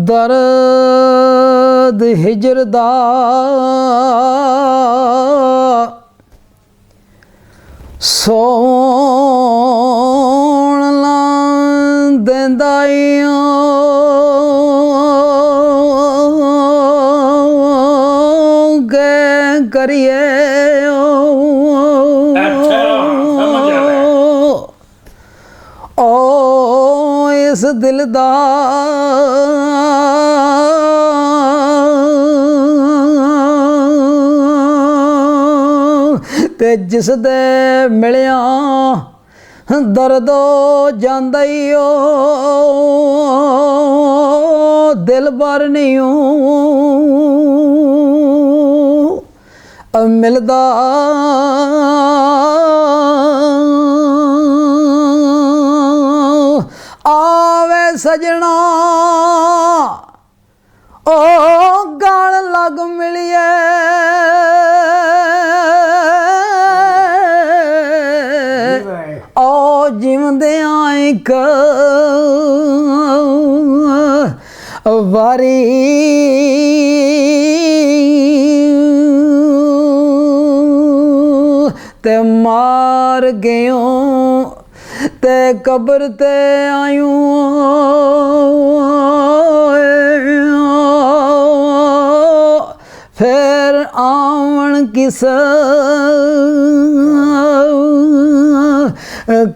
ਦਰਦ ਹਿਜਰ ਦਾ ਸੌਣ ਨਾ ਦਿੰਦਾ ਈ ਕਰੀਏ ਓ ਇਸ ਦਿਲ ਦਾ ਤੇ ਜਿਸ ਦੇ ਮਿਲਿਆ ਦਰਦ ਹੋ ਜਾਂਦਾ ਈ ਓ ਦਿਲ ਭਰ ਨਹੀਂ ਮਿਲਦਾ ਆਵੇ ਸਜਣਾ ਓ ਗਾਲ ਲੱਗ ਮਿਲਿਏ ਓ ਜਿਉਂਦਿਆਂ ਇੱਕ ਵਾਰੀ ਤੇ ਮਾਰ ਗਿਓ ਤੇ ਕਬਰ ਤੇ ਆਇਓ ਫਿਰ ਆਵਣ ਕਿਸ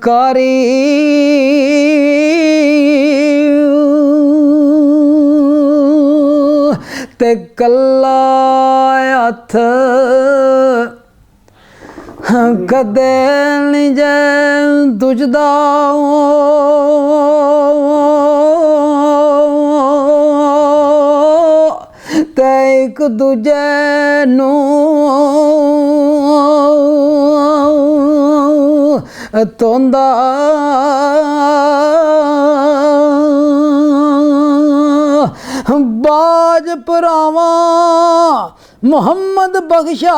ਕਾਰੀ ਤੇ ਕੱਲਾ ਹੱਥ ਕਦੇ ਨਹੀਂ ਜੇ ਤੁਝਦਾ ਤੇ ਇੱਕ ਦੂਜੇ ਨੂੰ ਤੋਂਦਾ ਬਾਜ ਭਰਾਵਾਂ ਮੁਹੰਮਦ ਬਖਸ਼ਾ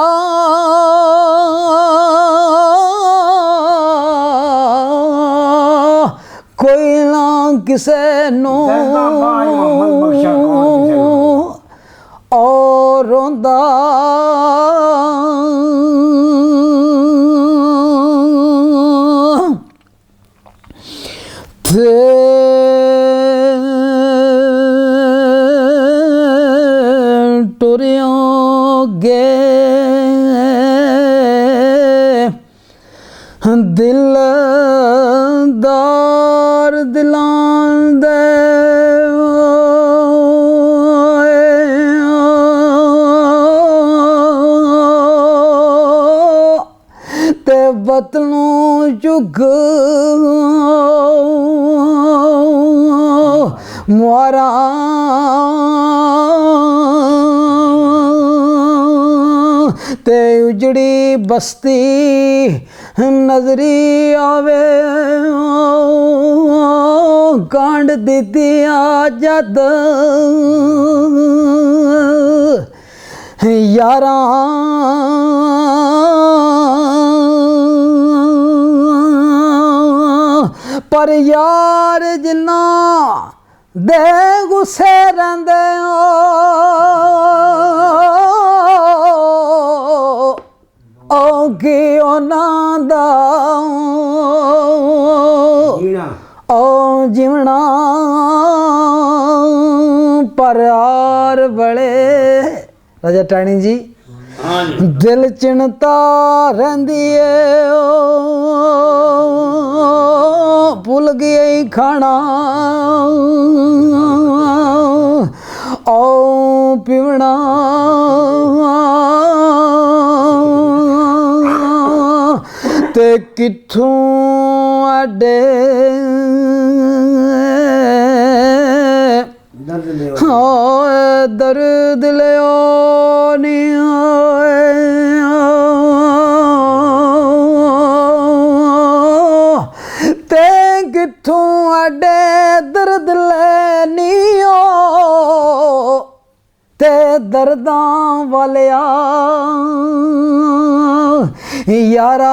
ਕੋਈ ਨਾ ਕਿਸੇ ਨੂੰ ਔਰ ਰੋਂਦਾ ਦਿਲਦਾਰ ਦਿਲਾਂ ਦੇ ਤੇ ਵਤਨੋਂ ਝੁਕ ਮੁਆਰਾ ਤੇ ਉਜੜੀ ਬਸਤੀ ਨਜ਼ਰੀ ਆਵੇ ਕਾਂਡ ਦਿੱਤੀ ਆ ਜਦ ਯਾਰਾਂ ਪਰ ਯਾਰ ਜਿੰਨਾ ਦੇ ਗੁੱਸੇ ਰਹਿੰਦੇ ਓ ਕੀ ਉਹਨਾਂ ਦਾ ਓ ਜਿਵਣਾ ਪਰ ਯਾਰ ਬੜੇ ਰਾਜਾ ਟਾਣੀ ਜੀ ਦਿਲ ਚਿੰਤਾ ਰਹਿੰਦੀ ਏ ਭੁੱਲ ਗਈ ਖਾਣਾ ਓ ਪੀਵਣਾ ਤੇ ਕਿੱਥੋਂ ਆਡੇ ਦਰਦ ਲਿਓ ਨੀ ਤੇ ਕਿੱਥੋਂ ਆਡੇ ਦਰਦ ਲੈਨੀਓ ਦਰਦਾਂ ਵਾਲਿਆ ਯਾਰਾ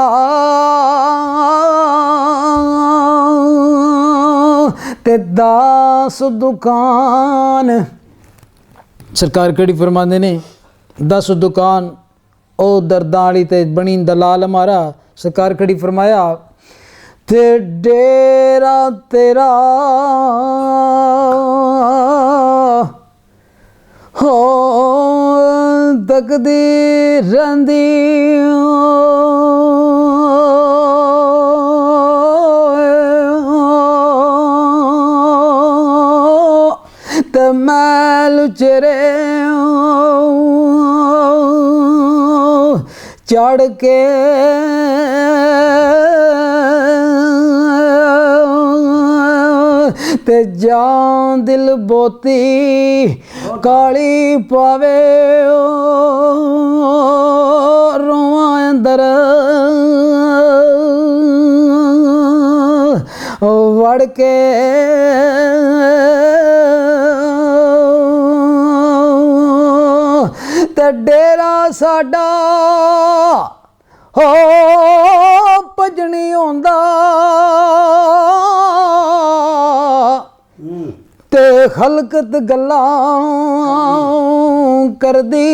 ਤੇ 10 ਦੁਕਾਨ ਸਰਕਾਰ ਕਿਹੜੀ ਫਰਮਾਉਂਦੇ ਨੇ 10 ਦੁਕਾਨ ਉਹ ਦਰਦਾਂ ਵਾਲੀ ਤੇ ਬਣੀ ਦਲਾਲ ਮਾਰਾ ਸਰਕਾਰ ਕਿਹੜੀ ਫਰਮਾਇਆ ਤੇ ਡੇਰਾ ਤੇਰਾ ਹੋ ਤਕਦੀ ਰਹਿੰਦੀ ਤੇ ਮੈਂ ਲੁਚਰੇ ਚੜ ਕੇ ਤੇ ਜਾਨ ਦਿਲ ਬੋਤੀ ਕਾਲੀ ਪਾਵੇ ਰੋਵਾਂ ਅੰਦਰ ਵੜ ਕੇ ਤੇ ਡੇਰਾ ਸਾਡਾ ਹੋ ਭਜਣੀ ਆਉਂਦਾ ਤੇ ਖਲਕਤ ਗੱਲਾਂ ਕਰਦੀ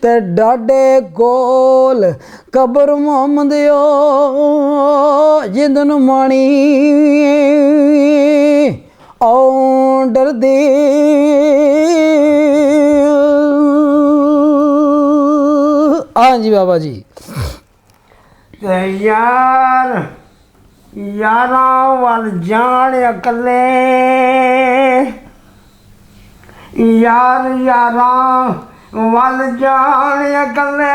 ਤੇ ਡਾਡੇ ਕੋਲ ਕਬਰ ਮੁਹੰਮਦ ਜਿੰਦ ਨੂੰ ਮਾਣੀ ਆਉਂ ਡਰਦੀ ਹਾਂਜੀ ਬਾਬਾ ਜੀ ਤੇ ਯਾਰਾਂ ਵੱਲ ਜਾਣ ਇਕੱਲੇ ਯਾਰਾਂ ਵੱਲ ਜਾਣ ਇਕੱਲੇ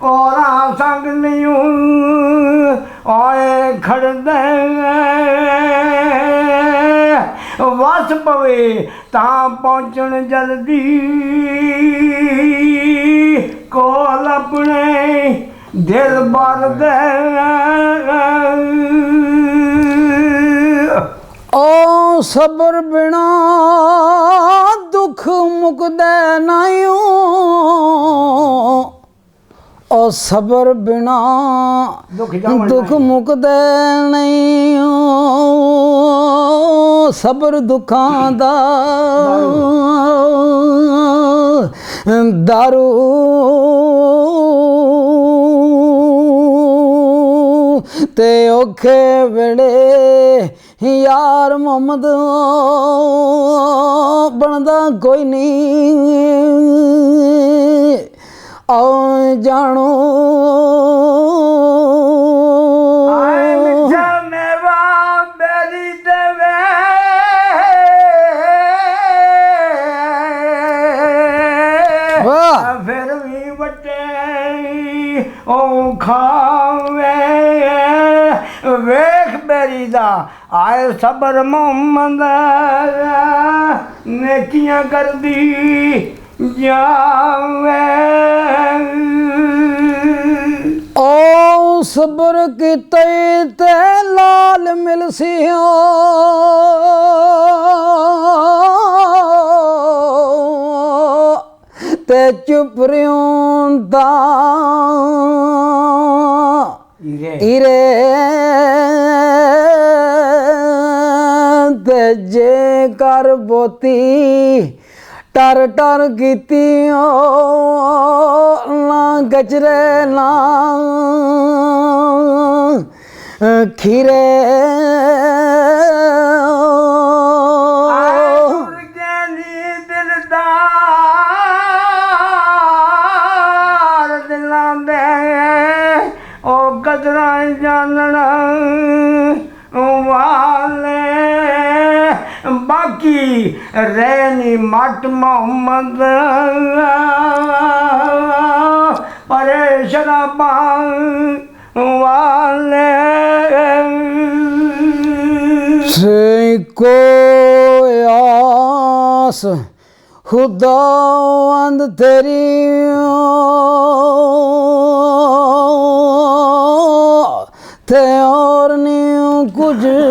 ਔਰਾਂ ਸੰਗ ਨਹੀਂ ਆਏ ਖੜਦੇ ਵਸ ਪਵੇ ਤਾਂ ਪਹੁੰਚਣ ਜਲਦੀ ਕੋਲ ਆਪਣੇ ਦਿਲ ਭਰ ਦੇ ਓ ਸਬਰ ਬਿਨਾ ਦੁੱਖ ਮੁਕਦਾ ਨਹੀਂ ਓ ਸਬਰ ਬਿਨਾ ਦੁੱਖ ਮੁਕਦਾ ਨਹੀਂ ਸਬਰ ਦੁੱਖਾਂ ਦਾ ਦਾਰੂ ਤੇ ਔਖੇ ਵੇਲੇ ਯਾਰ ਮੁਹੰਮਦ ਬਣਦਾ ਕੋਈ ਨਹੀਂ ਆਓ ਜਾਣੋ ਆਏ ਮਿੱਠਾ ਮੇਵਾ ਬੇਰੀ ਦੇਵੇ ਵਾਹ ਫਿਰ ਵੀ ਵੱਟੇ ਉਹ ਖਾਵੇ ਵੇਖ ਬੇਰੀ ਦਾ ਆਏ ਸਬਰ ਮੁਹੰਮਦ ਨੇਕੀਆਂ ਕਰਦੀ ਜਾਵੇ ਓ ਸਬਰ ਕੀਤੇ ਤੇ ਲਾਲ ਮਿਲਸਿਓ ਤੇ ਚੁੱਪ ਰਿਉਂ ਦਾ ਈਰੇ ਤੇ ਜੇ ਕਰ ਬੋਤੀ ਟਰ ਟਰ ਕੀਤੀ ਨਾ ਗਜਰੇ ਨਾ ਖੀਰੇ ਦਿਲਾਂ ਦੇ ਉਹ ਕਦਰਾਂ ਜਾਣਨ ਵਾਲੇ ਬਾਕੀ ਰਹਿਣੀ ਮਟ ਮੁਹੰਮਦ ਪਰੇ ਸ਼ਰਾਬਾਂ ਵਾਲੇ ਸੇ ਕੋ ਆਸ ਖੁਦਾਵੰਦ ਤੇਰੀ ਤੇ ਕੁਝ